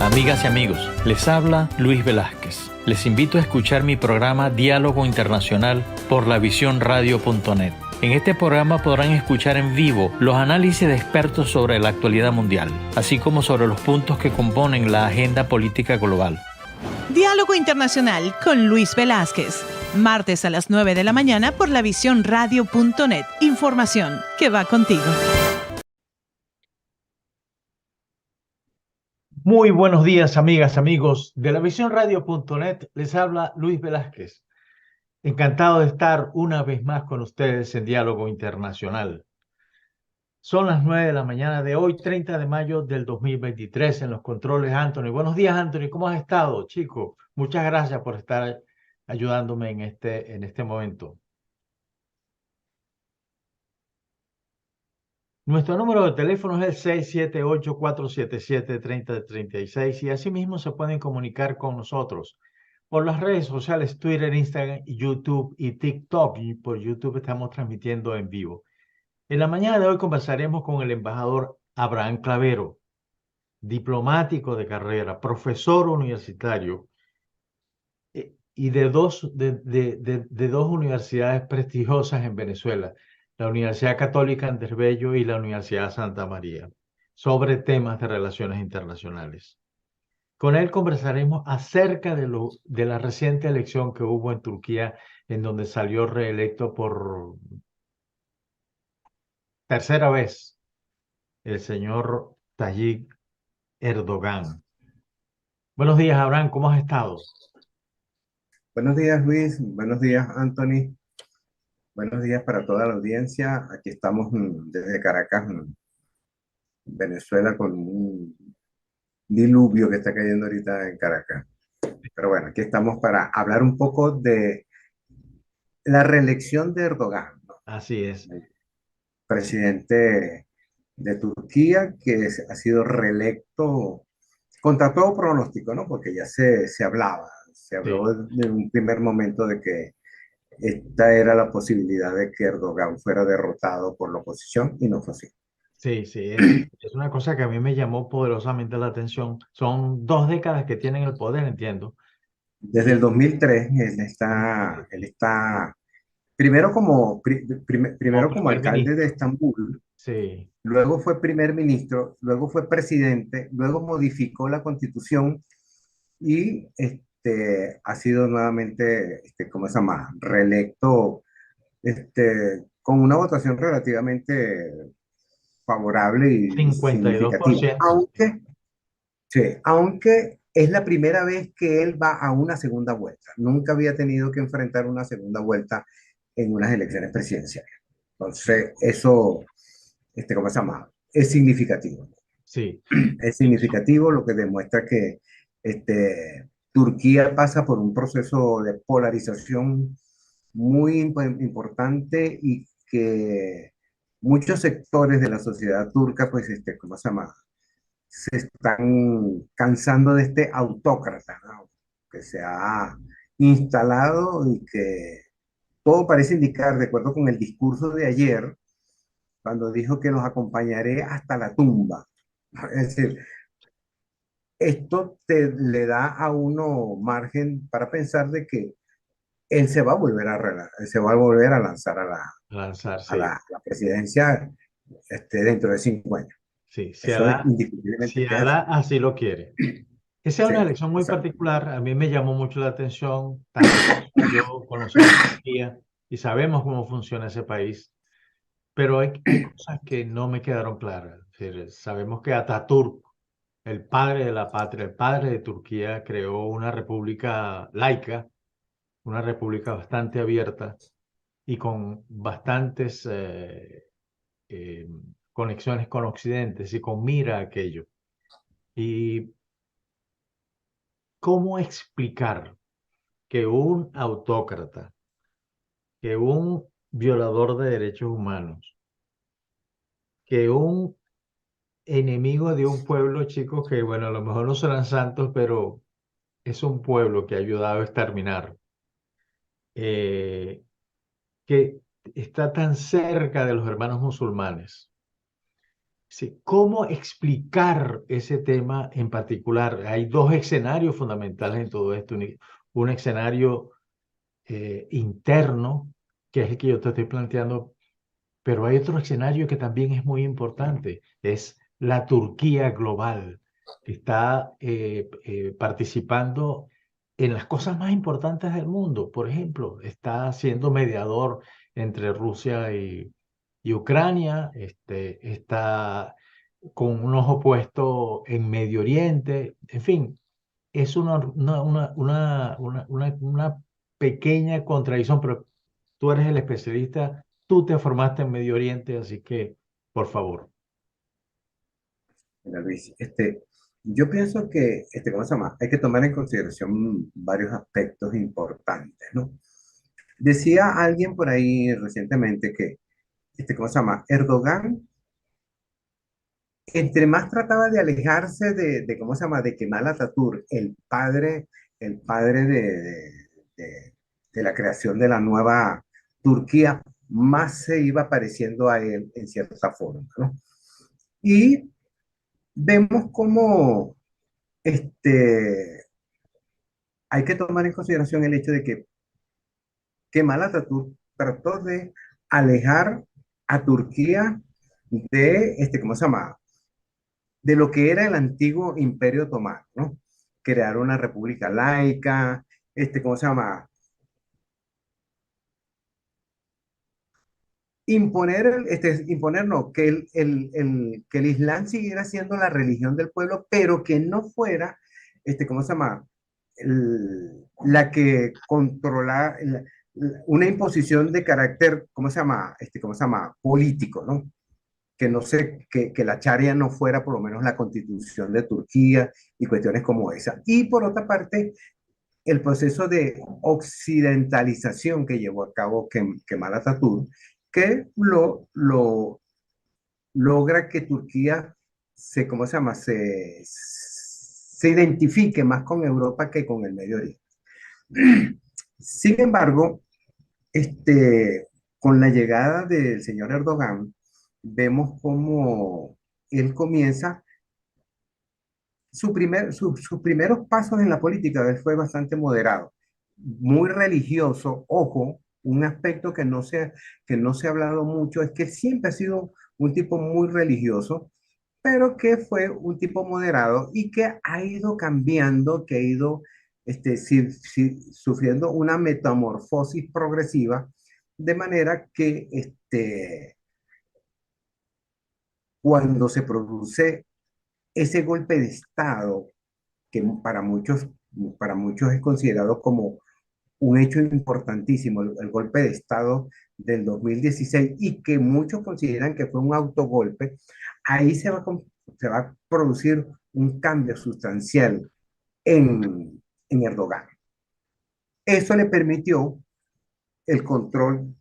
Amigas y amigos, les habla Luis Velázquez. Les invito a escuchar mi programa Diálogo Internacional por lavisiónradio.net. En este programa podrán escuchar en vivo los análisis de expertos sobre la actualidad mundial, así como sobre los puntos que componen la agenda política global. Diálogo Internacional con Luis Velázquez. Martes a las 9 de la mañana por lavisiónradio.net. Información que va contigo. Muy buenos días, amigas, amigos de lavisiónradio.net. Les habla Luis Velázquez. Encantado de estar una vez más con ustedes en Diálogo Internacional. Son las 9 de la mañana de hoy, 30 de mayo del 2023, en los controles Anthony. Buenos días, Anthony. ¿Cómo has estado, chico? Muchas gracias por estar ayudándome en este momento. Nuestro número de teléfono es el 678-477-3036 y asimismo se pueden comunicar con nosotros por las redes sociales Twitter, Instagram, YouTube y TikTok. Y por YouTube estamos transmitiendo en vivo. En la mañana de hoy conversaremos con el embajador Abraham Clavero, diplomático de carrera, profesor universitario y de dos universidades prestigiosas en Venezuela, la Universidad Católica Andrés Bello y la Universidad Santa María, sobre temas de relaciones internacionales. Con él conversaremos acerca de la reciente elección que hubo en Turquía, en donde salió reelecto por tercera vez el señor Tayyip Erdogan. Buenos días, Abraham, ¿cómo has estado? Buenos días, Luis. Buenos días, Anthony. Buenos días para toda la audiencia. Aquí estamos desde Caracas, Venezuela, con un diluvio que está cayendo ahorita en Caracas. Pero bueno, aquí estamos para hablar un poco de la reelección de Erdogan, ¿no? Así es. El presidente de Turquía, que ha sido reelecto contra todo pronóstico, ¿no? Porque ya se hablaba, se habló de un primer momento de que esta era la posibilidad de que Erdogan fuera derrotado por la oposición y no fue así. Sí, sí, es una cosa que a mí me llamó poderosamente la atención. Son 2 décadas que tienen el poder, entiendo. Desde el 2003, él está primero Como primero como primer alcalde de ministro. Estambul, Sí, luego fue primer ministro, luego fue presidente, luego modificó la constitución y ha sido nuevamente, ¿cómo se llama? Reelecto con una votación relativamente favorable y significativa. 52%. Sí, aunque es la primera vez que él va a una segunda vuelta. Nunca había tenido que enfrentar una segunda vuelta en unas elecciones presidenciales. Entonces, eso, ¿cómo se llama? Es significativo. Sí. Es significativo, lo que demuestra que Turquía pasa por un proceso de polarización muy importante y que muchos sectores de la sociedad turca, pues, ¿cómo se llama? Se están cansando de este autócrata, ¿no? Que se ha instalado y que todo parece indicar, de acuerdo con el discurso de ayer, cuando dijo que los acompañaré hasta la tumba. Es decir, esto le da a uno margen para pensar de que él se va a volver se va a volver a lanzar Lanzar, a sí. la presidencia dentro de 5 años. Sí, si Eso es Alá, indiscutiblemente si que es así. Alá así lo quiere. Esa es Sí, una elección muy exacto. particular. A mí me llamó mucho la atención. También yo conocemos Turquía y sabemos cómo funciona ese país. Pero hay cosas que no me quedaron claras. Es decir, sabemos que Atatürk, el padre de la patria, el padre de Turquía, creó una república laica, una república bastante abierta y con bastantes eh, conexiones con Occidente y con mira a aquello. ¿Y cómo explicar que un autócrata, que un violador de derechos humanos, que un enemigo de un pueblo, chicos, que bueno, a lo mejor no serán santos, pero es un pueblo que ha ayudado a exterminar, eh, que está tan cerca de los hermanos musulmanes, Sí, ¿cómo explicar ese tema en particular? Hay dos escenarios fundamentales en todo esto. Un escenario interno, que es el que yo te estoy planteando, pero hay otro escenario que también es muy importante, es la Turquía global, que está participando en las cosas más importantes del mundo. Por ejemplo, está siendo mediador entre Rusia y Ucrania, está con un ojo puesto en Medio Oriente, en fin, es una pequeña contradicción, pero tú eres el especialista, tú te formaste en Medio Oriente, así que, por favor. Mira, Luis, yo pienso que, ¿cómo se llama? Hay que tomar en consideración varios aspectos importantes, ¿no? Decía alguien por ahí recientemente que, ¿cómo se llama? Erdogan, entre más trataba de alejarse ¿cómo se llama? De Kemal Atatürk, el padre de- de la creación de la nueva Turquía, más se iba pareciendo a él en cierta forma, ¿no? Y vemos cómo hay que tomar en consideración el hecho de que Kemal Atatürk trató de alejar a Turquía ¿cómo se llama? De lo que era el antiguo Imperio Otomano, ¿no? Crear una república laica, ¿cómo se llama? Imponer no, que el Islam siguiera siendo la religión del pueblo, pero que no fuera, ¿cómo se llama? La que controla una imposición de carácter, ¿cómo se llama? ¿Cómo se llama? Político, ¿no? Que no sé, que la Sharia no fuera por lo menos la constitución de Turquía y cuestiones como esa. Y por otra parte, el proceso de occidentalización que llevó a cabo Kemal Atatürk, que logra que Turquía ¿cómo se llama? Se identifique más con Europa que con el Medio Oriente. Sin embargo, con la llegada del señor Erdogan, vemos cómo él comienza sus primeros pasos en la política. Él fue bastante moderado, muy religioso. Ojo, un aspecto que no se ha hablado mucho es que siempre ha sido un tipo muy religioso, pero que fue un tipo moderado y que ha ido cambiando, que ha ido sufriendo una metamorfosis progresiva, de manera que cuando se produce ese golpe de Estado, que para muchos es considerado como un hecho importantísimo, el golpe de Estado del 2016, y que muchos consideran que fue un autogolpe, ahí se va a producir un cambio sustancial en Erdogan. Eso le permitió el control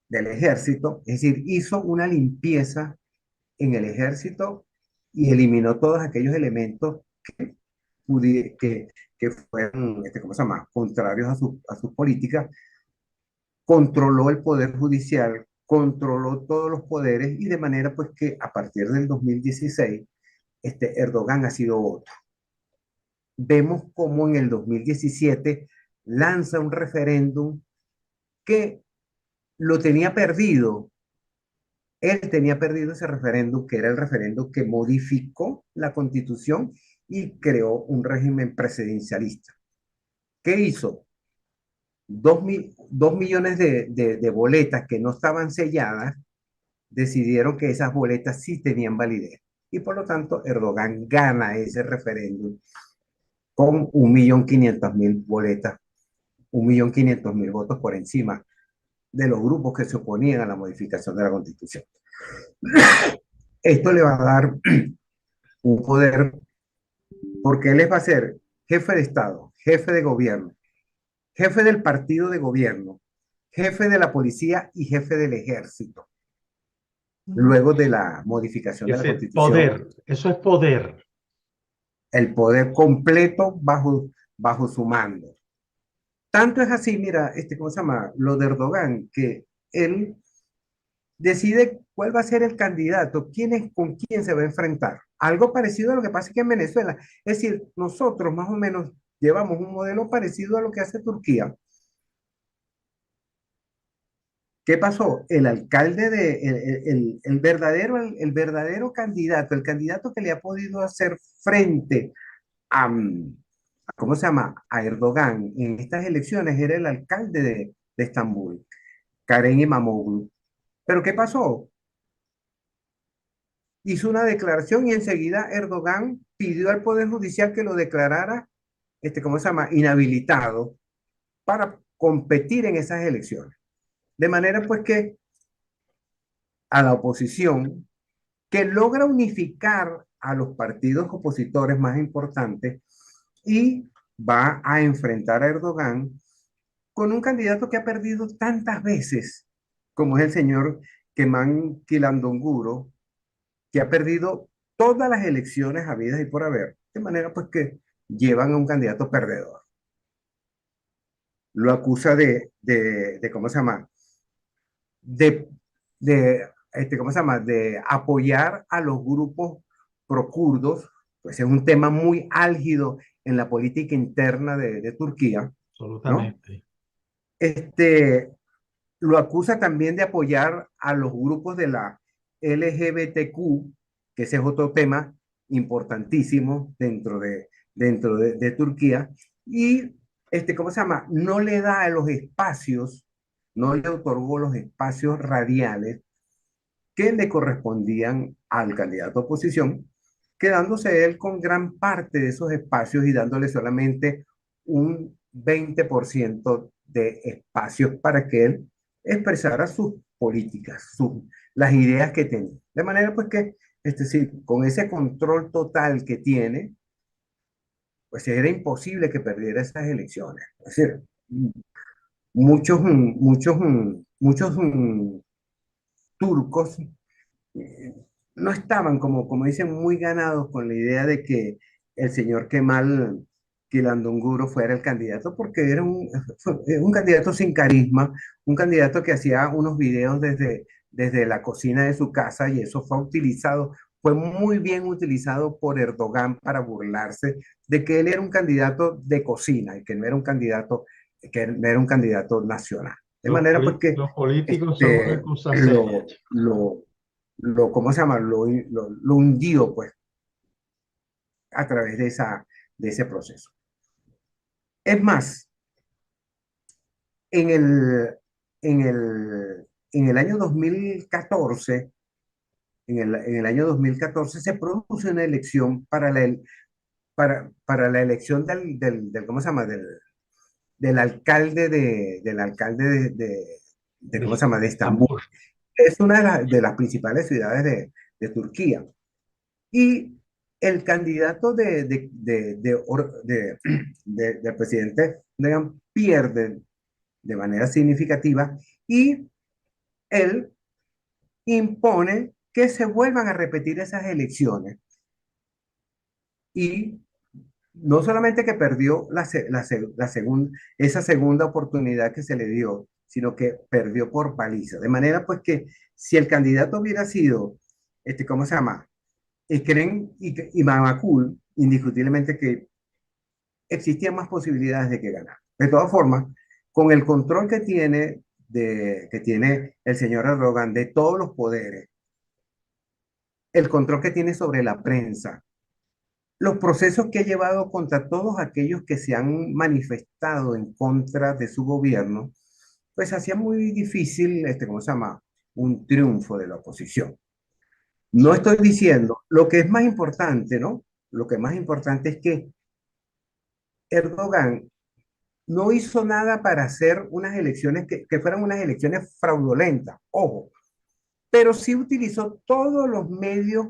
del ejército, es decir, hizo una limpieza en el ejército y eliminó todos aquellos elementos que fueron, ¿cómo se llama?, contrarios a sus políticas. Controló el poder judicial, controló todos los poderes, y de manera pues que a partir del 2016, Erdogan ha sido otro. Vemos cómo en el 2017 lanza un referéndum que lo tenía perdido. Él tenía perdido ese referéndum, que era el referéndum que modificó la constitución y creó un régimen presidencialista. ¿Qué hizo? 2 millones de boletas que no estaban selladas, decidieron que esas boletas sí tenían validez. Y por lo tanto, Erdogan gana ese referéndum con 1.500.000 boletas, 1.500.000 votos por encima de los grupos que se oponían a la modificación de la Constitución. Esto le va a dar un poder, porque él va a ser jefe de Estado, jefe de gobierno, jefe del partido de gobierno, jefe de la policía y jefe del ejército, luego de la modificación de la Ese Constitución. poder, eso es poder. El poder completo bajo su mando. Tanto es así, mira, ¿cómo se llama? Lo de Erdogan, que él decide cuál va a ser el candidato, con quién se va a enfrentar. Algo parecido a lo que pasa aquí en Venezuela. Es decir, nosotros más o menos llevamos un modelo parecido a lo que hace Turquía. ¿Qué pasó? El alcalde el verdadero candidato, el candidato que le ha podido hacer frente a, ¿cómo se llama? A Erdogan en estas elecciones era el alcalde de Estambul, Karen Imamoglu. Pero ¿qué pasó? Hizo una declaración y enseguida Erdogan pidió al Poder Judicial que lo declarara, ¿cómo se llama? Inhabilitado para competir en esas elecciones. De manera pues que a la oposición, que logra unificar a los partidos opositores más importantes y va a enfrentar a Erdogan con un candidato que ha perdido tantas veces, como es el señor Kemal Kılıçdaroğlu, que ha perdido todas las elecciones habidas y por haber, de manera pues que llevan a un candidato perdedor. Lo acusa ¿cómo se llama? De, ¿Cómo se llama? De apoyar a los grupos procurdos, pues es un tema muy álgido en la política interna de Turquía, ¿no? Absolutamente. Este, lo acusa también de apoyar a los grupos de la LGBTQ, que ese es otro tema importantísimo dentro de Turquía, y ¿cómo se llama? No le da los espacios, no le otorgó los espacios radiales que le correspondían al candidato a oposición, quedándose él con gran parte de esos espacios y dándole solamente un 20% de espacios para que él expresara sus políticas, las ideas que tenía. De manera pues que, sí, con ese control total que tiene, pues era imposible que perdiera esas elecciones. Es decir, muchos turcos no estaban, como dicen, muy ganados con la idea de que el señor Kemal Kilandunguro fuera el candidato, porque era un candidato sin carisma, un candidato que hacía unos videos desde la cocina de su casa y eso fue muy bien utilizado por Erdogan para burlarse de que él era un candidato de cocina y que no era un candidato nacional. De manera pues que Los políticos son una este, cosa seria. lo, lo, ¿cómo se llama? Lo hundió, pues, a través de ese proceso. Es más, en el, en el, en el año 2014, en el año 2014 se produce una elección para la elección ¿cómo se llama? Del alcalde ¿cómo se llama? De Estambul. Estambul. Es una de las principales ciudades de Turquía. Y el candidato del presidente Erdogan pierde de manera significativa y él impone que se vuelvan a repetir esas elecciones. Y no solamente que perdió esa segunda oportunidad que se le dio, sino que perdió por paliza. De manera pues que si el candidato hubiera sido, ¿cómo se llama? Creen y Mamakul, indiscutiblemente que existían más posibilidades de que ganara. De todas formas, con el control que tiene el señor Erdogan de todos los poderes, el control que tiene sobre la prensa, los procesos que ha llevado contra todos aquellos que se han manifestado en contra de su gobierno, pues hacía muy difícil, ¿cómo se llama? Un triunfo de la oposición. No Sí. estoy diciendo, lo que es más importante, ¿no? Lo que más importante es que Erdogan no hizo nada para hacer unas elecciones que fueran unas elecciones fraudulentas, ojo, pero sí utilizó todos los medios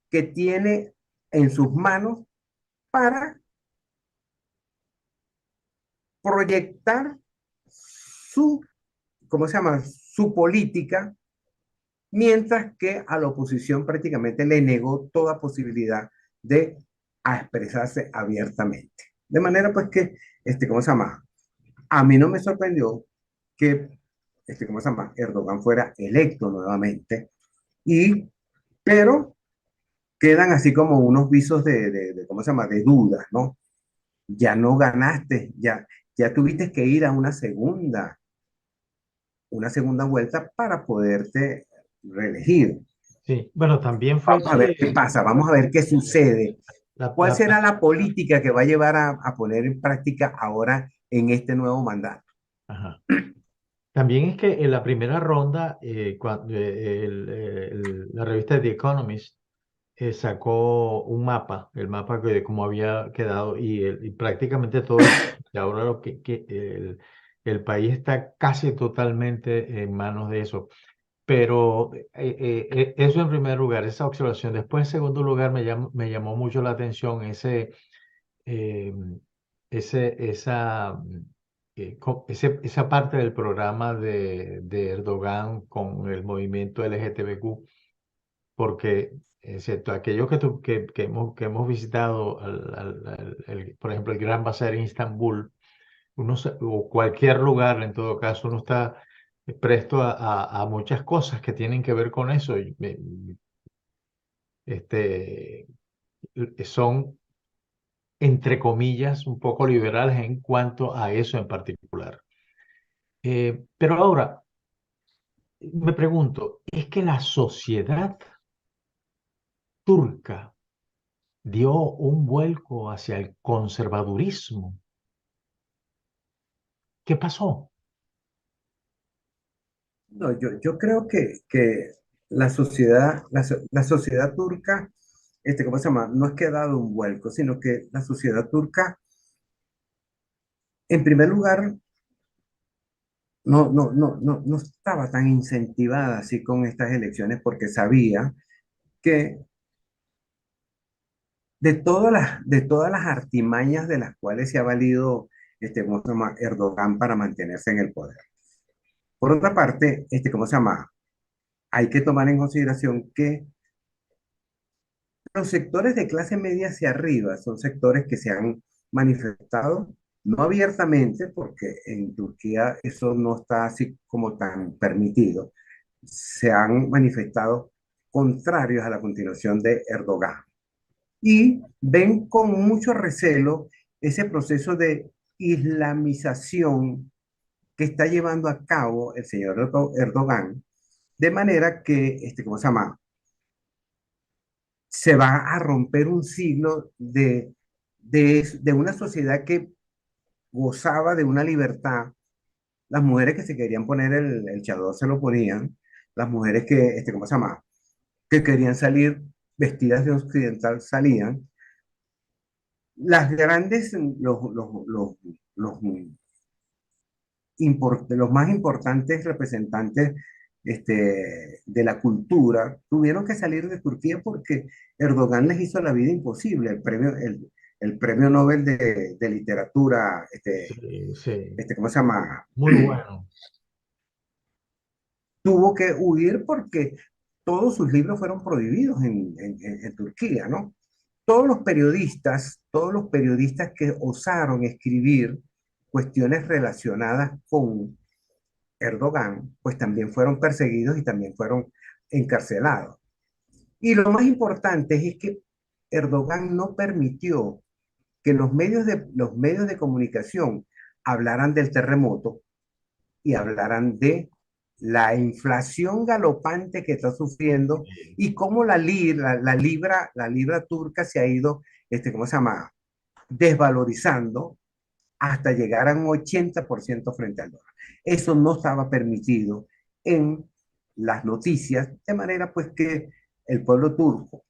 que tiene en sus manos para proyectar su, ¿cómo se llama? Su política, mientras que a la oposición prácticamente le negó toda posibilidad de expresarse abiertamente. De manera pues que, ¿cómo se llama? A mí no me sorprendió que ¿cómo se llama? Erdogan fuera electo nuevamente. Y, pero quedan así como unos visos ¿cómo se llama? De dudas, ¿no? Ya no ganaste, ya tuviste que ir a una segunda vuelta para poderte reelegir. Sí, bueno, también fue Vamos a ver qué que pasa, vamos a ver qué sucede. la, ¿Cuál la- será la política que va a llevar a poner en práctica ahora en este nuevo mandato? ajá. También es que en la primera ronda, cuando la revista The Economist sacó un mapa, el mapa de cómo había quedado y prácticamente todo y ahora el país está casi totalmente en manos de eso. Pero eso en primer lugar, esa observación. Después, en segundo lugar, me llamó mucho la atención eh, esa parte del programa de Erdogan con el movimiento LGTBQ, porque excepto aquellos que hemos visitado, por ejemplo, el Gran Bazar en Estambul, o cualquier lugar, en todo caso, uno está presto a muchas cosas que tienen que ver con eso. Este, son, entre comillas, un poco liberales en cuanto a eso en particular. Pero ahora, me pregunto, ¿es que la sociedad turca dio un vuelco hacia el conservadurismo? ¿Qué pasó? No, yo creo que la sociedad turca, ¿cómo se llama? No es que ha dado un vuelco, sino que la sociedad turca, en primer lugar, no estaba tan incentivada así con estas elecciones porque sabía que de todas las artimañas de las cuales se ha valido ¿cómo se llama? Erdogan para mantenerse en el poder. Por otra parte, ¿cómo se llama? Hay que tomar en consideración que los sectores de clase media hacia arriba son sectores que se han manifestado, no abiertamente, porque en Turquía eso no está así como tan permitido, se han manifestado contrarios a la continuación de Erdogan y ven con mucho recelo ese proceso de islamización que está llevando a cabo el señor Erdogan, de manera que, ¿cómo se llama? Se va a romper un siglo de una sociedad que gozaba de una libertad. Las mujeres que se querían poner el chador se lo ponían, las mujeres que, ¿cómo se llama? Que querían salir vestidas de occidental salían. Las grandes, los, los más importantes representantes de la cultura tuvieron que salir de Turquía porque Erdogan les hizo la vida imposible. El premio Nobel de literatura, Sí, sí, ¿cómo se llama? muy bueno. Tuvo que huir porque todos sus libros fueron prohibidos en Turquía, ¿no? Todos los periodistas que osaron escribir cuestiones relacionadas con Erdogan, pues también fueron perseguidos y también fueron encarcelados. Y lo más importante es que Erdogan no permitió que los medios de comunicación hablaran del terremoto y hablaran de la inflación galopante que está sufriendo y cómo la libra turca se ha ido, ¿cómo se llama? Desvalorizando hasta llegar a un 80% frente al dólar. Eso no estaba permitido en las noticias, de manera pues que el pueblo turco,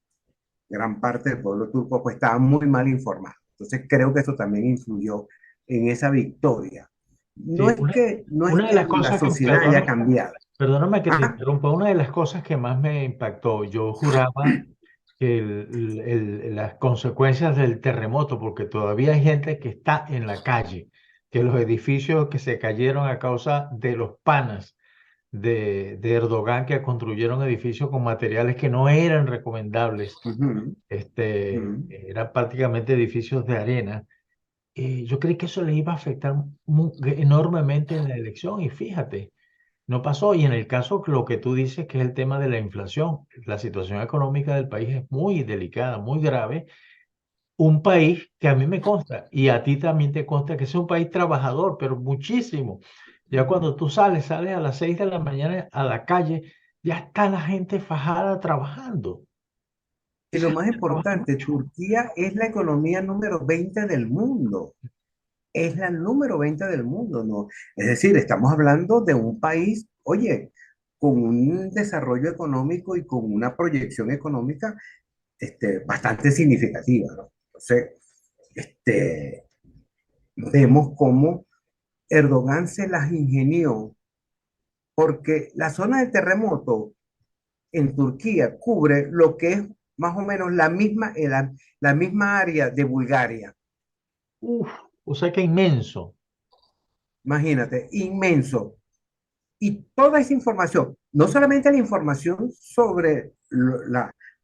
gran parte del pueblo turco, pues estaba muy mal informado. Entonces creo que eso también influyó en esa victoria. No Sí, es que, no es una de que las la cosas que, sociedad haya cambiado. perdóname que te Ah, interrumpa, una de las cosas que más me impactó, yo juraba que las consecuencias del terremoto, porque todavía hay gente que está en la calle, que los edificios que se cayeron a causa de los panas de Erdogan, que construyeron edificios con materiales que no eran recomendables, ujú, ujú. eran prácticamente edificios de arena. Yo creí que eso le iba a afectar enormemente en la elección y fíjate. no pasó. Y en el caso, lo que tú dices, que es el tema de la inflación, la situación económica del país es muy delicada, muy grave. Un país que a mí me consta, y a ti también te consta, que es un país trabajador, pero muchísimo. Ya cuando tú sales a las 6 de la mañana a la calle, ya está la gente fajada trabajando. Y Esa lo más gente trabaja importante, mucho. Turquía es la economía número 20 del mundo. Es la número 20 del mundo, ¿no? Es decir, estamos hablando de un país, oye, con un desarrollo económico y con una proyección económica bastante significativa, ¿no? Entonces, este, vemos cómo Erdogan se las ingenió, porque la zona de terremoto en Turquía cubre lo que es más o menos la misma área de Bulgaria. Uf, o sea que inmenso. Imagínate, inmenso. Y toda esa información, no solamente la información sobre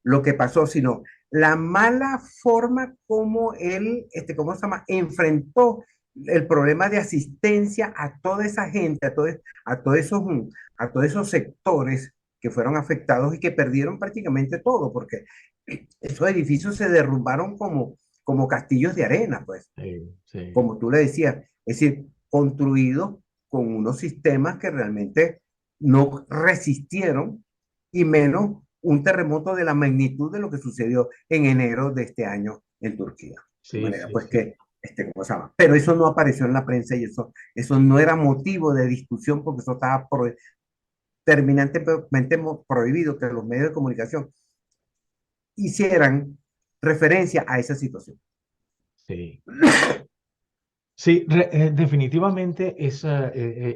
lo que pasó, sino la mala forma como él, ¿cómo se llama?, enfrentó el problema de asistencia a toda esa gente, a todos esos, a todos esos sectores que fueron afectados y que perdieron prácticamente todo, porque esos edificios se derrumbaron como castillos de arena, pues, Sí, sí, como tú le decías, es decir, construidos con unos sistemas que realmente no resistieron, y menos un terremoto de la magnitud de lo que sucedió en enero de este año en Turquía. De sí, manera sí, pues sí. que, ¿cómo se llama? Pero eso no apareció en la prensa, y eso no era motivo de discusión, porque eso estaba terminantemente prohibido, que los medios de comunicación hicieran referencia a esa situación. Sí. Sí, definitivamente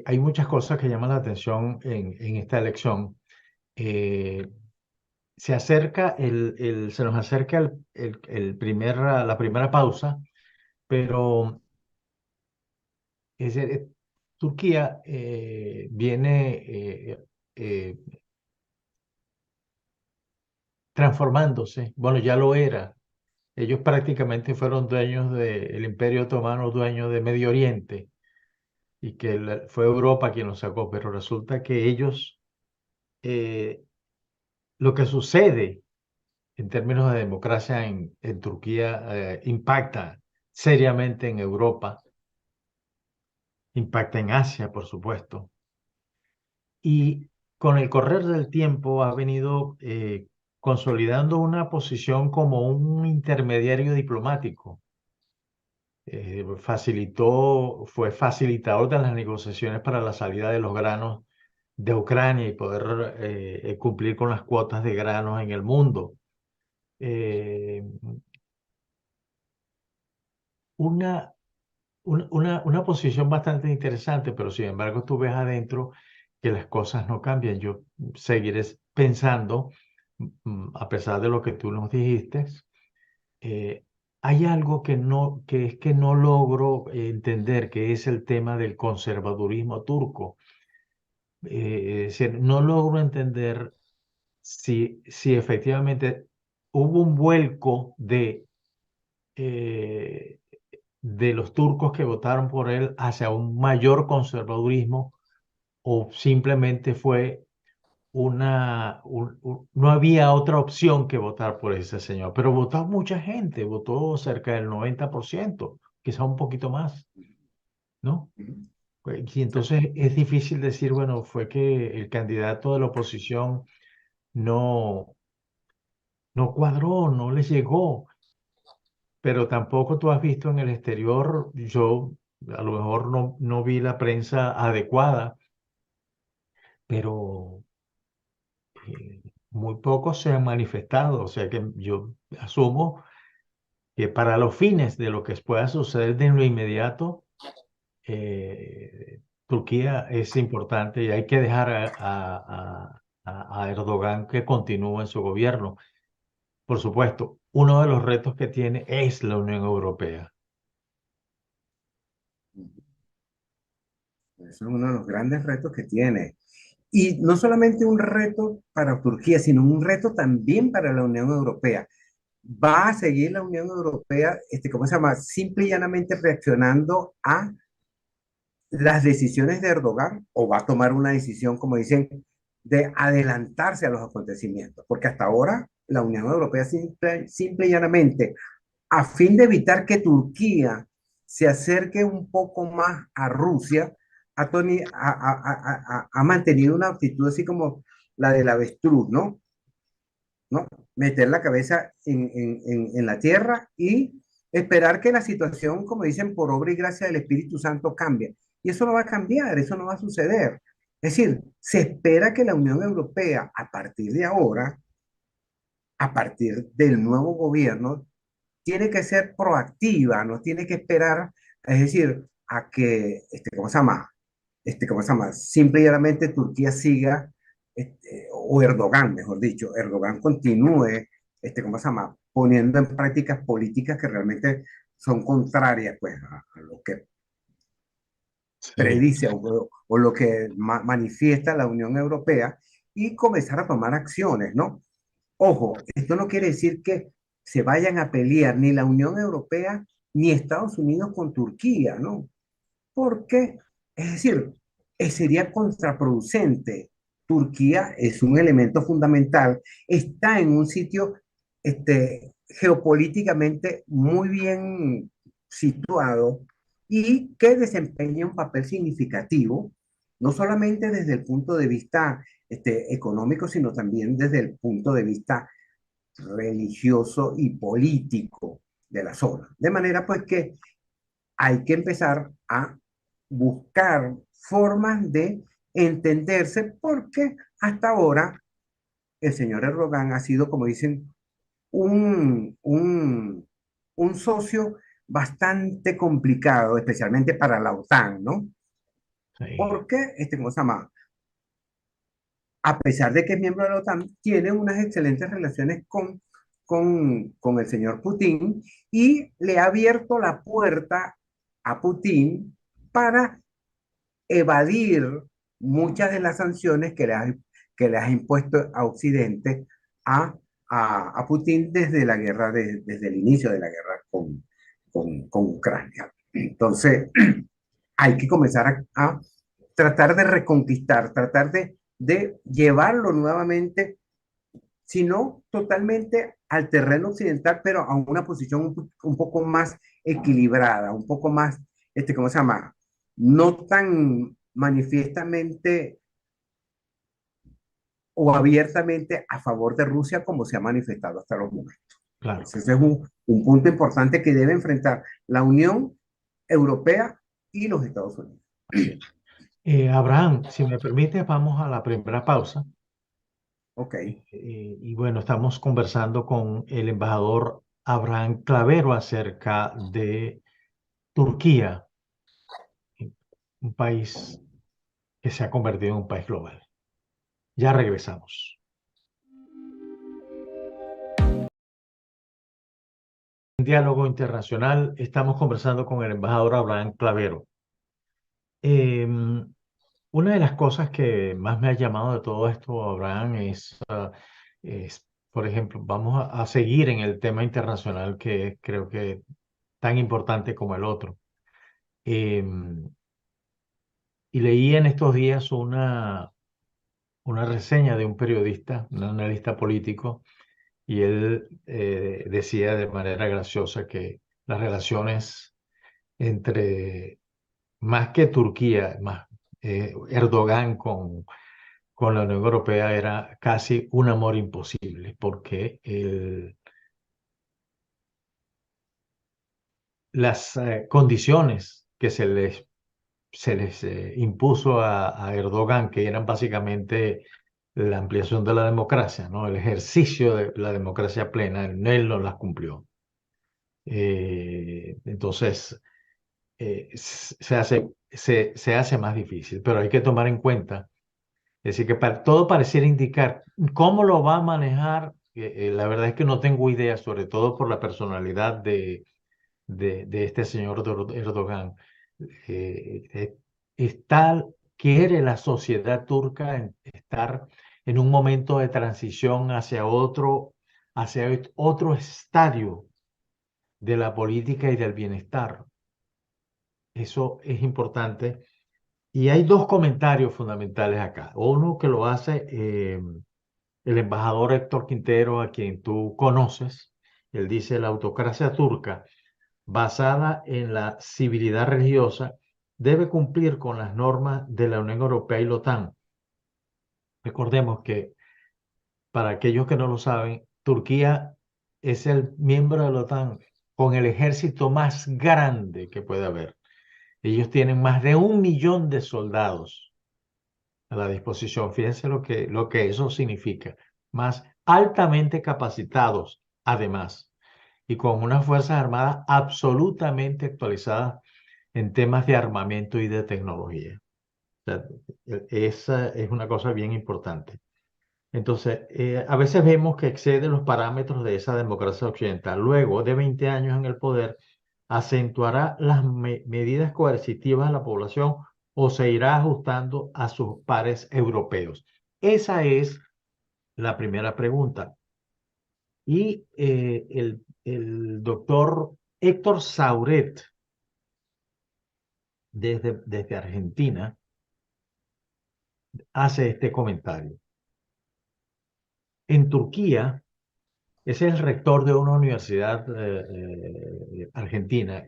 hay muchas cosas que llaman la atención en esta elección. Eh, se nos acerca la primera pausa, pero Turquía viene eh, transformándose. Bueno, ya lo era. Ellos prácticamente fueron dueños del Imperio Otomano, dueños de Medio Oriente, y que fue Europa quien los sacó, pero resulta que ellos, eh, lo que sucede en términos de democracia en Turquía impacta seriamente en Europa, impacta en Asia, por supuesto, y con el correr del tiempo ha venido consolidando una posición como un intermediario diplomático. Fue facilitador de las negociaciones para la salida de los granos de Ucrania y poder cumplir con las cuotas de granos en el mundo. Eh, una, una posición bastante interesante, pero sin embargo tú ves adentro que las cosas no cambian. Yo seguiré pensando, a pesar de lo que tú nos dijiste, eh, hay algo que no logro entender, que es el tema del conservadurismo turco. Es decir, no logro entender si efectivamente hubo un vuelco eh, de los turcos que votaron por él hacia un mayor conservadurismo, o simplemente fue no había otra opción que votar por ese señor, pero votó mucha gente, votó cerca del 90%, quizá un poquito más, ¿no? Y entonces es difícil decir, bueno, fue que el candidato de la oposición no, no cuadró, no les llegó, pero tampoco tú has visto en el exterior, yo a lo mejor no vi la prensa adecuada, pero muy pocos se han manifestado, o sea que yo asumo que para los fines de lo que pueda suceder de lo inmediato, Turquía es importante y hay que dejar a Erdogan que continúe en su gobierno. Por supuesto, uno de los retos que tiene es la Unión Europea. Eso es uno de los grandes retos que tiene. Y no solamente un reto para Turquía, sino un reto también para la Unión Europea. Va a seguir la Unión Europea, ¿cómo se llama? Simple y llanamente reaccionando a las decisiones de Erdogan o va a tomar una decisión, como dicen, de adelantarse a los acontecimientos, porque hasta ahora la Unión Europea simple y llanamente, a fin de evitar que Turquía se acerque un poco más a Rusia, ha mantenido una actitud así como la del avestruz, ¿no? ¿No? Meter la cabeza en la tierra y esperar que la situación, como dicen, por obra y gracia del Espíritu Santo cambie. Y eso no va a cambiar, eso no va a suceder. Es decir, se espera que la Unión Europea, a partir de ahora, a partir del nuevo gobierno, tiene que ser proactiva, no tiene que esperar, es decir, a que, ¿cómo se llama? ¿Cómo se llama? Simple y llanamente Turquía siga, o Erdogan, mejor dicho, Erdogan continúe, ¿cómo se llama? Poniendo en prácticas políticas que realmente son contrarias, pues, a lo que Sí, predice o lo que manifiesta la Unión Europea y comenzar a tomar acciones, ¿no? Ojo, esto no quiere decir que se vayan a pelear ni la Unión Europea ni Estados Unidos con Turquía, ¿no? Porque, es decir, sería contraproducente. Turquía es un elemento fundamental, está en un sitio geopolíticamente muy bien situado y que desempeña un papel significativo, no solamente desde el punto de vista económico, sino también desde el punto de vista religioso y político de la zona. De manera pues que hay que empezar a buscar formas de entenderse porque hasta ahora el señor Erdogan ha sido, como dicen, un socio bastante complicado, especialmente para la OTAN, ¿no? sí. Porque, ¿cómo se llama? A pesar de que es miembro de la OTAN, tiene unas excelentes relaciones con el señor Putin y le ha abierto la puerta a Putin para evadir muchas de las sanciones que le ha impuesto a Occidente a, a Putin desde la guerra, desde el inicio de la guerra con Ucrania. Entonces, hay que comenzar a tratar de reconquistar, tratar de llevarlo nuevamente, si no totalmente al terreno occidental, pero a una posición un poco más equilibrada, un poco más, ¿cómo se llama? No tan manifiestamente o abiertamente a favor de Rusia como se ha manifestado hasta los momentos. Claro. Ese es un punto importante que debe enfrentar la Unión Europea y los Estados Unidos. Así es. Abraham, si me permite, vamos a la primera pausa. Ok, Y bueno, estamos conversando con el embajador Abraham Clavero acerca de Turquía, un país que se ha convertido en un país global. Ya regresamos. En Diálogo Internacional, estamos conversando con el embajador Abraham Clavero. Em, una de las cosas que más me ha llamado de todo esto, Abraham, es, por ejemplo, vamos a seguir en el tema internacional que creo que tan importante como el otro. Em, y leí en estos días una reseña de un periodista, un analista político, y él decía de manera graciosa que las relaciones entre, más que Turquía, más Erdogan con la Unión Europea era casi un amor imposible, porque las condiciones que se les impuso a Erdogan, que eran básicamente la ampliación de la democracia, ¿no? El ejercicio de la democracia plena, él no las cumplió. Entonces, se hace más difícil, pero hay que tomar en cuenta, es decir, que todo pareciera indicar cómo lo va a manejar. La verdad es que no tengo idea, sobre todo por la personalidad de este señor Erdogan. Eh, eh, está, quiere la sociedad turca estar en un momento de transición hacia otro estadio de la política y del bienestar. Eso es importante Y hay dos comentarios fundamentales acá. Uno que lo hace el embajador Héctor Quintero, a quien tú conoces. Él dice, la autocracia turca, basada en la civilidad religiosa, debe cumplir con las normas de la Unión Europea y la OTAN. Recordemos que, para aquellos que no lo saben, Turquía es el miembro de la OTAN con el ejército más grande que puede haber. Ellos tienen más de 1 millón de soldados a la disposición. Fíjense lo que eso significa. Más altamente capacitados, además, y con unas Fuerzas Armadas absolutamente actualizadas en temas de armamento y de tecnología. O sea, esa es una cosa bien importante. Entonces, a veces vemos que excede los parámetros de esa democracia occidental. Luego de 20 años en el poder, acentuará las medidas coercitivas a la población o se irá ajustando a sus pares europeos. Esa es la primera pregunta. Y el doctor Héctor Sauret, desde Argentina, hace este comentario. En Turquía, ese es el rector de una universidad argentina.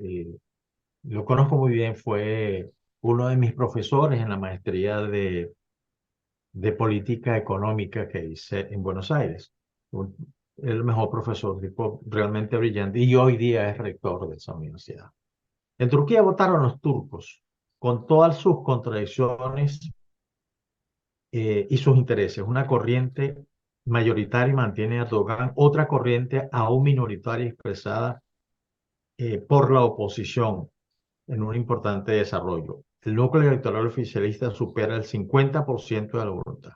Lo conozco muy bien, fue uno de mis profesores en la maestría de política económica que hice en Buenos Aires. El mejor profesor, tipo realmente brillante, y hoy día es rector de esa universidad. En Turquía votaron los turcos, con todas sus contradicciones y sus intereses. Una corriente mayoritaria mantiene a Erdogan, otra corriente aún minoritaria expresada por la oposición en un importante desarrollo. El núcleo electoral oficialista supera el 50% de la voluntad.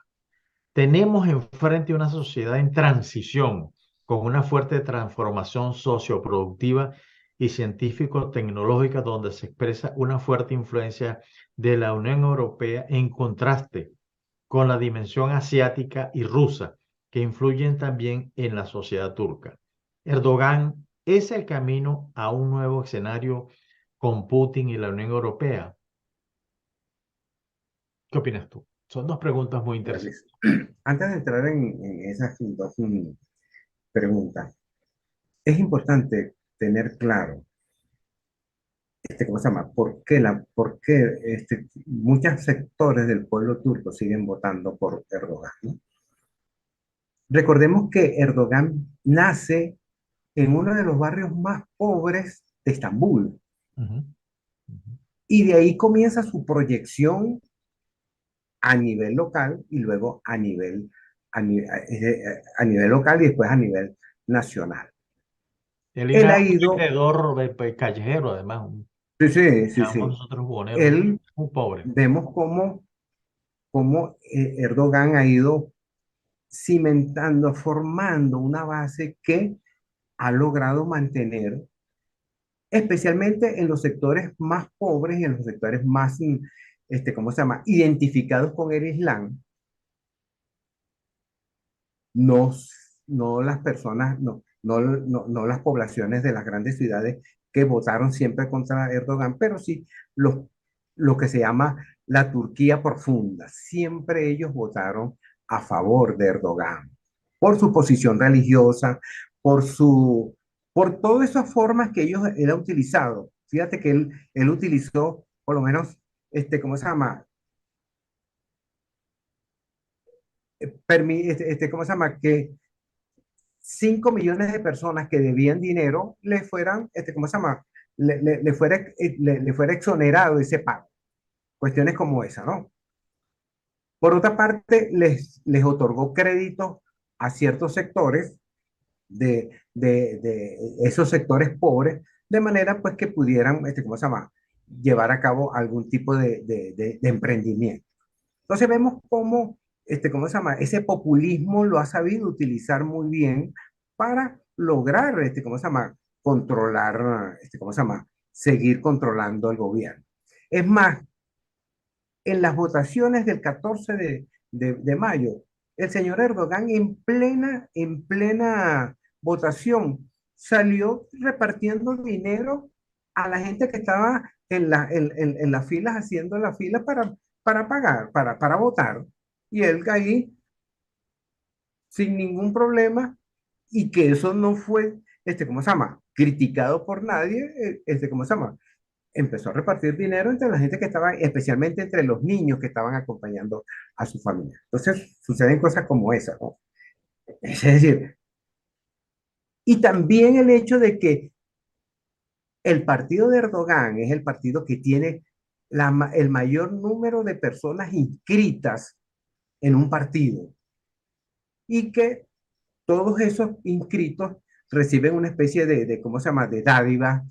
Tenemos enfrente una sociedad en transición, con una fuerte transformación socioproductiva y científico-tecnológica, donde se expresa una fuerte influencia de la Unión Europea en contraste con la dimensión asiática y rusa, que influyen también en la sociedad turca. Erdogan es el camino a un nuevo escenario con Putin y la Unión Europea. ¿Qué opinas tú? Son dos preguntas muy Bueno, interesantes. Luis, antes de entrar en esas dos preguntas, es importante tener claro, ¿cómo se llama? ¿Por qué muchos sectores del pueblo turco siguen votando por Erdogan, ¿no? Recordemos que Erdogan nace en uno de los barrios más pobres de Estambul Ujú, ujú. y de ahí comienza su proyección a nivel local y luego a nivel local y después a nivel nacional. Él Él era ha un ido, vendedor callejero, además, sí, sí, sí, llamamos sí. nosotros buhoneros, Él, muy pobre. vemos cómo Erdogan ha ido cimentando, formando una base que ha logrado mantener, especialmente en los sectores más pobres y en los sectores más, ¿cómo se llama?, identificados con el Islam. No, no las personas, no las poblaciones de las grandes ciudades que votaron siempre contra Erdogan, pero sí los, lo que se llama la Turquía profunda. Siempre ellos votaron a favor de Erdogan, por su posición religiosa, por por todas esas formas que él ha utilizado. Fíjate que él utilizó, por lo menos, ¿cómo se llama? ¿Cómo se llama? Que 5 millones de personas que debían dinero le fueran, ¿cómo se llama? Le fuera exonerado ese pago. Cuestiones como esa, ¿no? Por otra parte, les otorgó créditos a ciertos sectores de esos sectores pobres, de manera pues que pudieran, ¿cómo se llama? Llevar a cabo algún tipo de emprendimiento. Entonces vemos cómo, ¿cómo se llama? Ese populismo lo ha sabido utilizar muy bien para lograr, ¿cómo se llama? Controlar, ¿cómo se llama? Seguir controlando el gobierno. Es más, en las votaciones del 14 de mayo, el señor Erdogan en plena votación salió repartiendo dinero a la gente que estaba en las filas, haciendo la fila para pagar, para votar. Y él ahí sin ningún problema, y que eso no fue, ¿cómo se llama? Criticado por nadie, ¿cómo se llama? Empezó a repartir dinero entre la gente que estaba, especialmente entre los niños que estaban acompañando a su familia. Entonces, suceden cosas como esa, ¿no? Es decir, y también el hecho de que el partido de Erdogan es el partido que tiene el mayor número de personas inscritas en un partido, y que todos esos inscritos reciben una especie ¿cómo se llama?, de dádivas,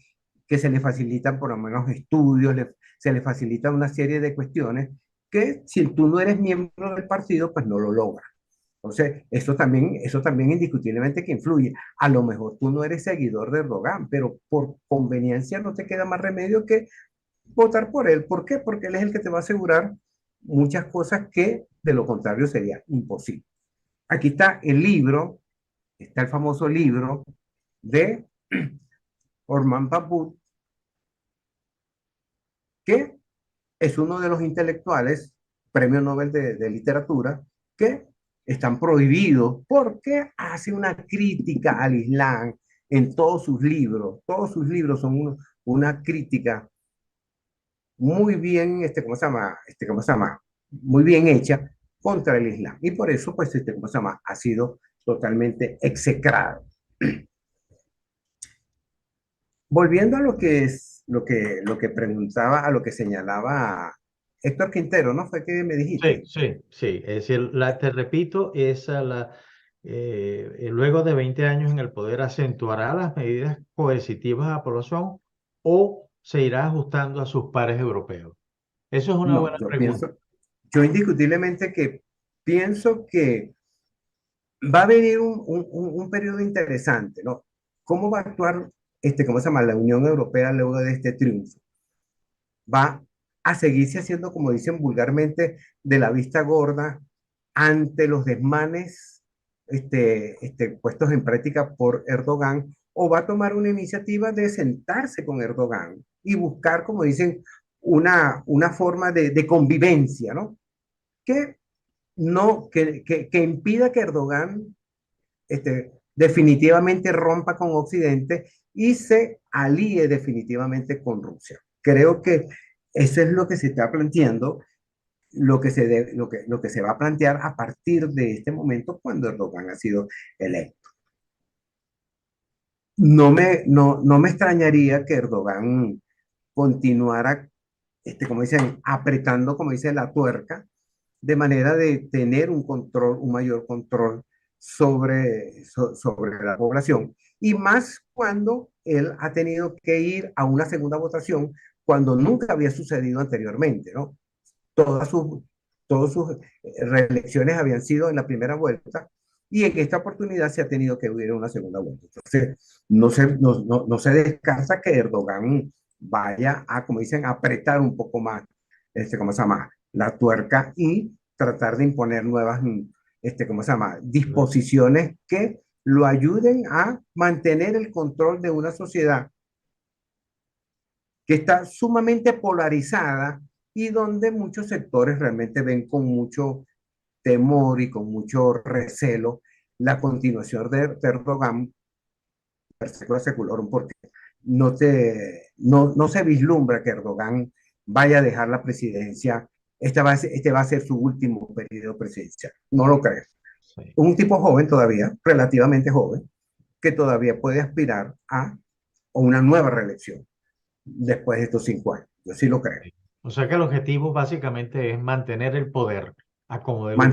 que se les facilitan por lo menos estudios, se les facilita una serie de cuestiones que si tú no eres miembro del partido, pues no lo logras. Entonces, eso también indiscutiblemente que influye. A lo mejor tú no eres seguidor de Erdogan, pero por conveniencia no te queda más remedio que votar por él. ¿Por qué? Porque él es el que te va a asegurar muchas cosas que de lo contrario sería imposible. Aquí está el libro, está el famoso libro de Orhan Pamuk, que es uno de los intelectuales, premio Nobel de literatura, que están prohibidos porque hace una crítica al Islam en todos sus libros. Todos sus libros son una crítica muy bien, ¿cómo se llama? ¿Cómo se llama? Muy bien hecha contra el Islam. Y por eso, pues, ¿cómo se llama? Ha sido totalmente execrado. Volviendo a lo que es, lo que preguntaba, a lo que señalaba Héctor Quintero, ¿no? Fue que me Sí, dijiste. sí, sí. Es decir, te repito, luego de 20 años en el poder, ¿acentuará las medidas coercitivas a la población o se irá ajustando a sus pares europeos? Eso es una No, buena pregunta. yo indiscutiblemente que pienso que va a venir un periodo interesante, ¿no? ¿Cómo va a actuar, cómo se llama, la Unión Europea luego de este triunfo? Va a seguirse haciendo, como dicen vulgarmente, de la vista gorda ante los desmanes puestos en práctica por Erdogan, o va a tomar una iniciativa de sentarse con Erdogan y buscar, como dicen, una forma de convivencia, ¿no? Que, no, que impida que Erdogan definitivamente rompa con Occidente y se alíe definitivamente con Rusia. Creo que eso es lo que se está planteando, lo que se va a plantear a partir de este momento cuando Erdogan ha sido electo. No me extrañaría que Erdogan continuara, como dicen, apretando, como dice, la tuerca, de manera de tener un control, un mayor control sobre la población. Y más cuando él ha tenido que ir a una segunda votación cuando nunca había sucedido anteriormente, ¿no? Todas sus, todas sus reelecciones habían sido en la primera vuelta, y en esta oportunidad se ha tenido que huir en una segunda vuelta. Entonces, no se descarta que Erdogan vaya a, como dicen, apretar un poco más, ¿cómo se llama?, la tuerca, y tratar de imponer nuevas, ¿cómo se llama?, disposiciones que lo ayuden a mantener el control de una sociedad que está sumamente polarizada y donde muchos sectores realmente ven con mucho temor y con mucho recelo la continuación de Erdogan per secula seculorum, porque no se vislumbra que Erdogan vaya a dejar la presidencia. Este va a ser su último periodo presidencial. No lo creo. Sí. Un tipo joven todavía, relativamente joven, que todavía puede aspirar a una nueva reelección después de estos 5 años. Yo sí lo creo. O sea que el objetivo básicamente es mantener el poder a como de lugar.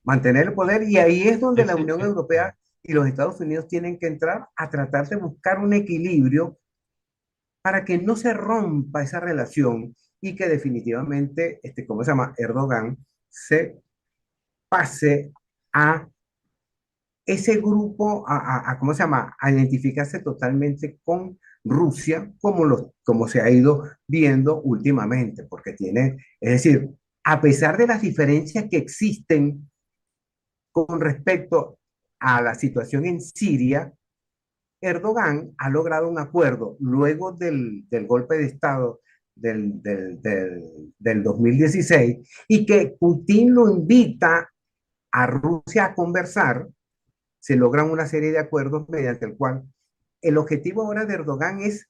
Mantener el poder, y ahí es donde la Ese- Unión eh, Europea y los Estados Unidos tienen que entrar a tratar de buscar un equilibrio para que no se rompa esa relación, y que definitivamente, ¿cómo se llama?, Erdogan se pase a ese grupo, ¿cómo se llama?, a identificarse totalmente con Rusia, como se ha ido viendo últimamente, porque es decir, a pesar de las diferencias que existen con respecto a la situación en Siria, Erdogan ha logrado un acuerdo luego del golpe de Estado del 2016 y que Putin lo invita a Rusia a conversar. Se logran una serie de acuerdos mediante el cual el objetivo ahora de Erdogan es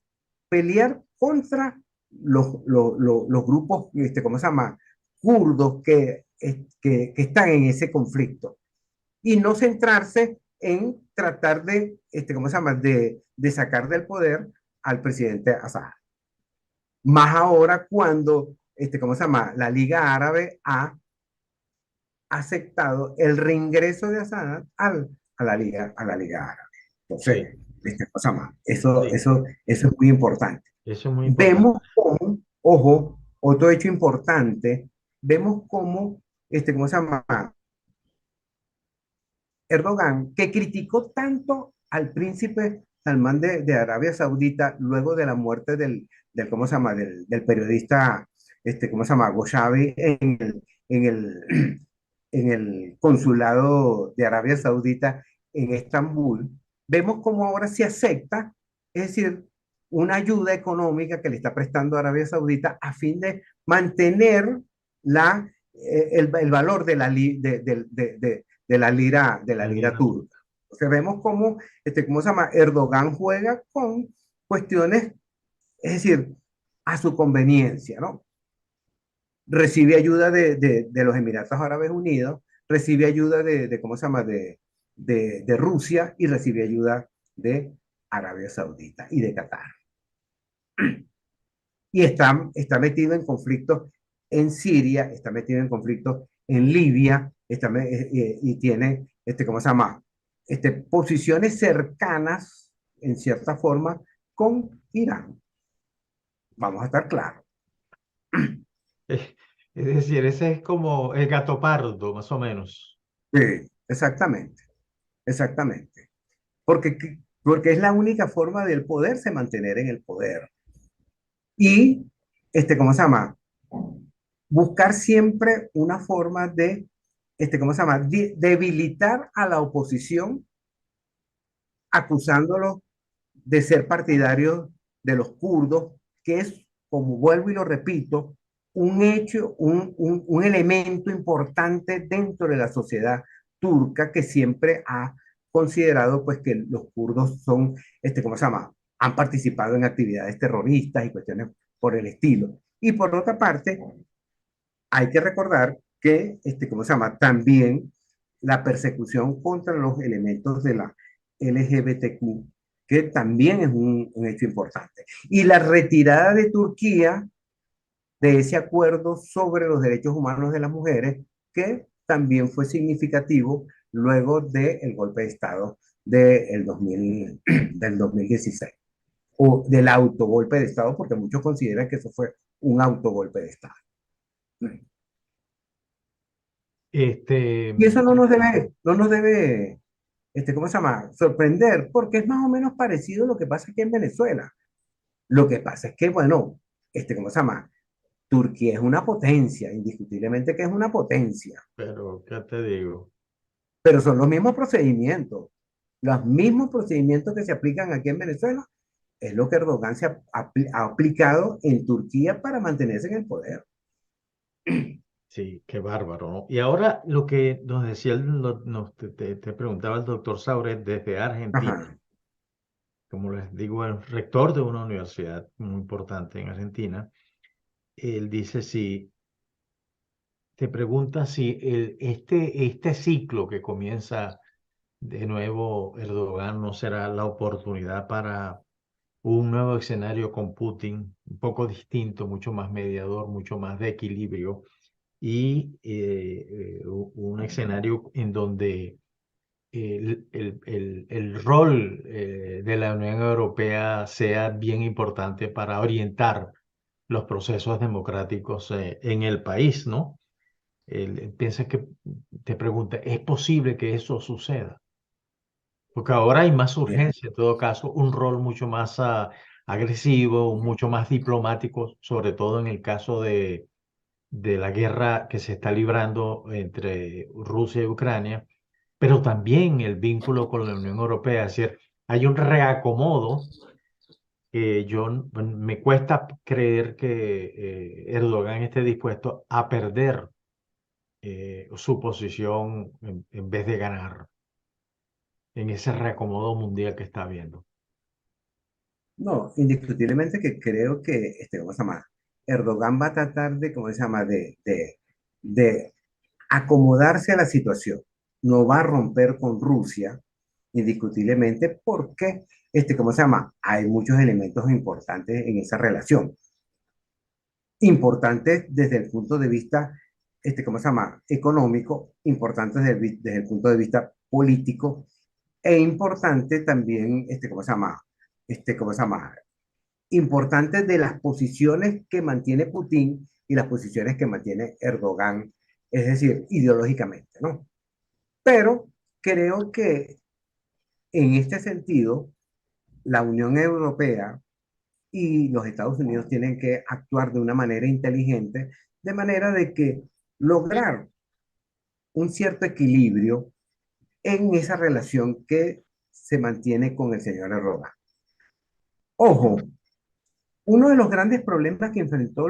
pelear contra los grupos, ¿cómo se llama? Kurdos que están en ese conflicto y no centrarse en tratar de, ¿cómo se llama?, de sacar del poder al presidente Assad. Más ahora cuando, ¿cómo se llama?, la Liga Árabe ha aceptado el reingreso de Assad a la Liga Árabe. Sí, Entonces, ¿cómo se llama? Eso, sí, eso, eso es muy importante. eso es muy importante. Vemos como, ojo, otro hecho importante, vemos como, ¿cómo se llama?, Erdogan, que criticó tanto al príncipe Salmán de Arabia Saudita luego de la muerte ¿cómo se llama?, del periodista, ¿cómo se llama?, Goshabi en el, en el consulado de Arabia Saudita en Estambul, vemos cómo ahora se acepta, es decir, una ayuda económica que le está prestando Arabia Saudita a fin de mantener el valor de la La lira guerra. turca. Entonces vemos cómo, ¿cómo se llama? Erdogan juega con cuestiones, es decir, a su conveniencia, ¿no? Recibe ayuda de los Emiratos Árabes Unidos, recibe ayuda ¿cómo se llama? De Rusia y recibe ayuda de Arabia Saudita y de Qatar. Y está metido en conflictos en Siria, está metido en conflictos en Libia, y tiene, ¿cómo se llama? Posiciones cercanas, en cierta forma, con Irán. Vamos a estar claros. Es es decir, ese es como el gato pardo, más o menos. Sí, exactamente, exactamente. Porque es la única forma del poderse mantener en el poder. Y, ¿cómo se llama? Buscar siempre una forma de, ¿cómo se llama? Debilitar a la oposición acusándolos de ser partidarios de los kurdos, que es, como vuelvo y lo repito, un hecho, un elemento importante dentro de la sociedad turca que siempre ha considerado pues que los kurdos son, ¿cómo se llama? Han participado en actividades terroristas y cuestiones por el estilo. Y por otra parte, hay que recordar que, ¿cómo se llama? También la persecución contra los elementos de la LGBTQ, que también es un hecho importante. Y la retirada de Turquía de ese acuerdo sobre los derechos humanos de las mujeres, que también fue significativo luego del golpe de Estado del 2016, o del autogolpe de Estado, porque muchos consideran que eso fue un autogolpe de Estado. Este, Y eso no nos debe, ¿cómo se llama? Sorprender, porque es más o menos parecido a lo que pasa aquí en Venezuela. Lo que pasa es que, bueno, ¿cómo se llama? Turquía es una potencia, indiscutiblemente que es una potencia, pero, ¿qué te digo? pero son los mismos procedimientos que se aplican aquí en Venezuela, es lo que Erdogan ha aplicado en Turquía para mantenerse en el poder. Sí, qué bárbaro, ¿no? Y ahora lo que nos decía, te preguntaba el doctor Sauret desde Argentina, Ajá. como les digo, el rector de una universidad muy importante en Argentina, él dice si, te pregunta si este ciclo que comienza de nuevo Erdogan no será la oportunidad para un nuevo escenario con Putin, un poco distinto, mucho más mediador, mucho más de equilibrio y un escenario en donde el rol de la Unión Europea sea bien importante para orientar los procesos democráticos en el país, ¿no? Piensa que te pregunta, ¿es posible que eso suceda? Porque ahora hay más Bien. urgencia, en todo caso, un rol mucho más agresivo, mucho más diplomático, sobre todo en el caso de la guerra que se está librando entre Rusia y Ucrania, pero también el vínculo con la Unión Europea. Es decir, hay un reacomodo que me cuesta creer que Erdogan esté dispuesto a perder su posición en vez de ganar en ese reacomodo mundial que está habiendo. No, indiscutiblemente que creo que, ¿cómo se llama? Erdogan va a tratar de, ¿cómo se llama? De acomodarse a la situación. No va a romper con Rusia, indiscutiblemente, porque, ¿cómo se llama? Hay muchos elementos importantes en esa relación. Importantes desde el punto de vista, ¿cómo se llama? Económico, importantes desde el punto de vista político, e importante también, ¿cómo se llama? ¿Cómo se llama? Importantes de las posiciones que mantiene Putin y las posiciones que mantiene Erdogan, es decir, ideológicamente, ¿no? Pero creo que en este sentido, la Unión Europea y los Estados Unidos tienen que actuar de una manera inteligente, de manera de que lograr un cierto equilibrio en esa relación que se mantiene con el señor Erdogan. Ojo, uno de los grandes problemas que enfrentó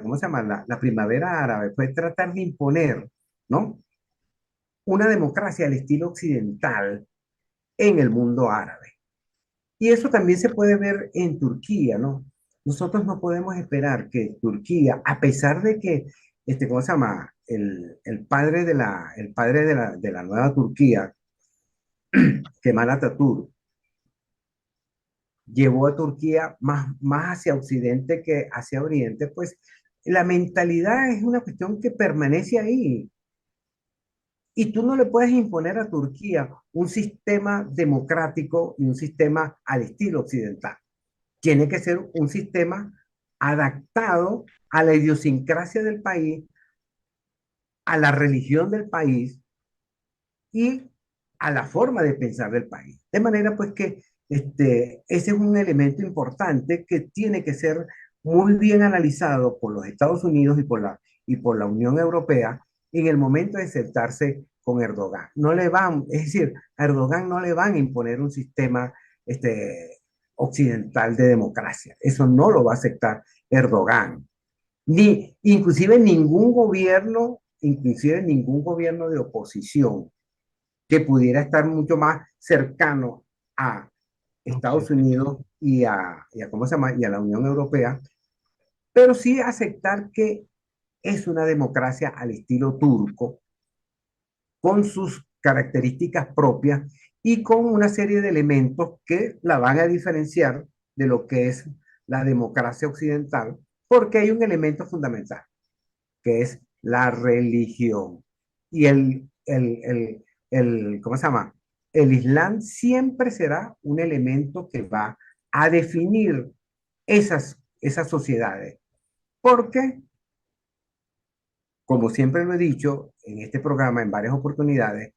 ¿cómo se llama? La primavera árabe fue tratar de imponer, ¿no? Una democracia al estilo occidental en el mundo árabe. Y eso también se puede ver en Turquía, ¿no? Nosotros no podemos esperar que Turquía, a pesar de que, ¿cómo se llama? El padre de la nueva Turquía, Kemal Atatürk, llevó a Turquía más hacia Occidente que hacia Oriente, pues la mentalidad es una cuestión que permanece ahí. Y tú no le puedes imponer a Turquía un sistema democrático y un sistema al estilo occidental. Tiene que ser un sistema adaptado a la idiosincrasia del país, a la religión del país y a la forma de pensar del país. De manera pues que ese es un elemento importante que tiene que ser muy bien analizado por los Estados Unidos y por la Unión Europea en el momento de sentarse con Erdogan. No le van, es decir, a Erdogan no le van a imponer un sistema occidental de democracia. Eso no lo va a aceptar Erdogan. Ni, inclusive ningún gobierno de oposición que pudiera estar mucho más cercano a Estados Occidente. Unidos ¿cómo se llama? Y a la Unión Europea, pero sí aceptar que es una democracia al estilo turco, con sus características propias y con una serie de elementos que la van a diferenciar de lo que es la democracia occidental, porque hay un elemento fundamental, que es la religión. Y ¿cómo se llama? El Islam siempre será un elemento que va a definir esas sociedades. Porque, como siempre lo he dicho en este programa en varias oportunidades,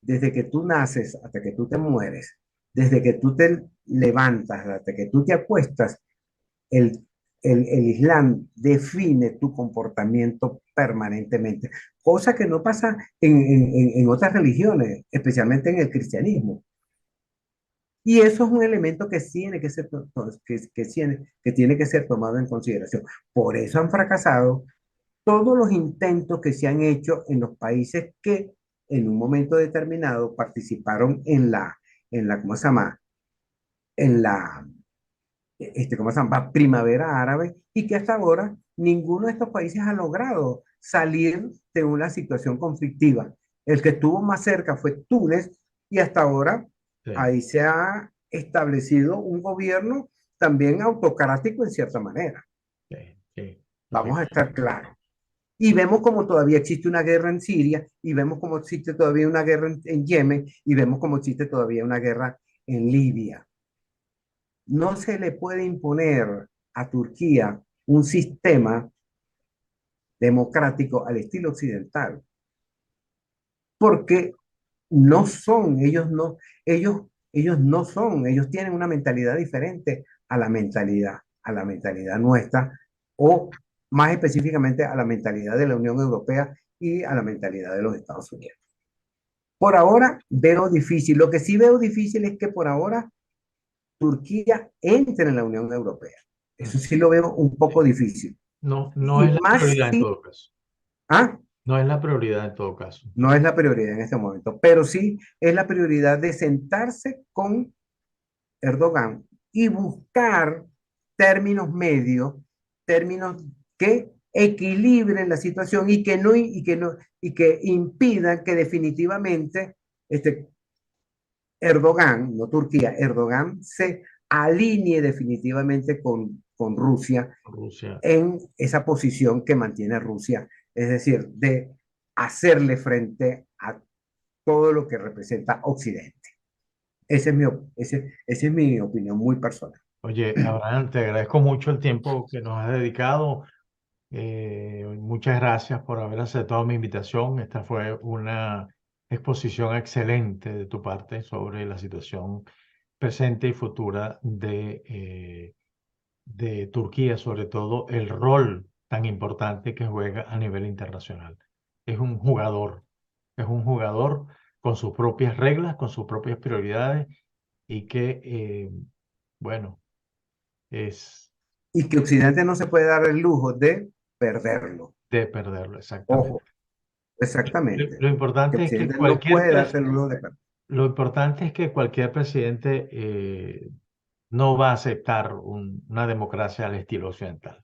desde que tú naces hasta que tú te mueres, desde que tú te levantas hasta que tú te acuestas, el, el Islam define tu comportamiento permanentemente, cosa que no pasa en otras religiones, especialmente en el cristianismo. Y eso es un elemento que tiene que ser, que tiene que ser tomado en consideración. Por eso han fracasado todos los intentos que se han hecho en los países que en un momento determinado participaron ¿cómo se llama? En la, ¿Cómo se llama? Primavera árabe, y que hasta ahora ninguno de estos países ha logrado salir de una situación conflictiva. El que estuvo más cerca fue Túnez, y hasta ahora Sí, ahí se ha establecido un gobierno también autocrático en cierta manera. sí, sí, Vamos a estar efectivamente. claros. Y vemos como todavía existe una guerra en Siria, y vemos como existe todavía una guerra en Yemen, y vemos como existe todavía una guerra en Libia. No se le puede imponer a Turquía un sistema democrático al estilo occidental, porque no son, ellos no son, ellos tienen una mentalidad diferente a la mentalidad nuestra, o más específicamente a la mentalidad de la Unión Europea y a la mentalidad de los Estados Unidos. Por ahora veo difícil. Lo que sí veo difícil es que por ahora Turquía entre en la Unión Europea. Eso sí lo veo un poco difícil. No Y es la más prioridad en si, todo caso. ah, No es la prioridad en todo caso. no es la prioridad en este momento, pero sí es la prioridad de sentarse con Erdogan y buscar términos medios, términos que equilibren la situación y que impidan que definitivamente Erdogan, no Turquía, Erdogan se alinee definitivamente con Rusia Rusia. en esa posición que mantiene Rusia, es decir, de hacerle frente a todo lo que representa Occidente. Esa es mi opinión muy personal. Oye, Abraham, te agradezco mucho el tiempo que nos has dedicado. Muchas gracias por haber aceptado mi invitación. Esta fue una exposición excelente de tu parte sobre la situación presente y futura de Turquía, sobre todo el rol tan importante que juega a nivel internacional. Es un jugador, es un jugador con sus propias reglas, con sus propias prioridades y que, bueno, es Y que Occidente no se puede dar el lujo de perderlo. de perderlo, exactamente. Ojo, exactamente. Lo Que importante es que Occidente no cualquier, puede darse el lujo de perderlo. lo importante es que cualquier presidente no va a aceptar una democracia al estilo occidental.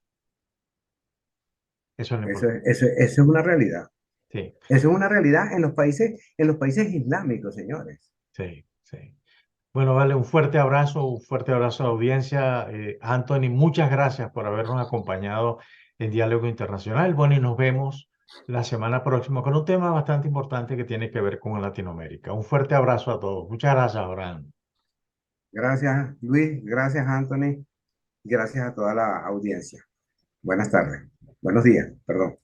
Eso es lo importante. Eso es una realidad. Sí, Eso es una realidad en los países islámicos, señores. sí, sí. Bueno, vale, un fuerte abrazo a la audiencia. Anthony, muchas gracias por habernos acompañado en Diálogo Internacional. Bueno, y nos vemos la semana próxima con un tema bastante importante que tiene que ver con Latinoamérica. Un fuerte abrazo a todos. Muchas gracias, Abraham. Gracias, Luis. Gracias, Anthony. Gracias a toda la audiencia. Buenas tardes. Buenos días, perdón.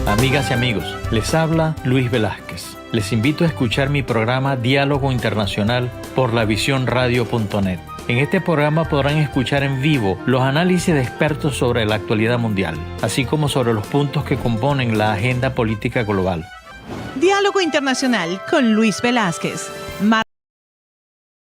Amigas y amigos, les habla Luis Velázquez. Les invito a escuchar mi programa Diálogo Internacional por lavisiónradio.net. En este programa podrán escuchar en vivo los análisis de expertos sobre la actualidad mundial, así como sobre los puntos que componen la agenda política global. Diálogo Internacional con Luis Velázquez.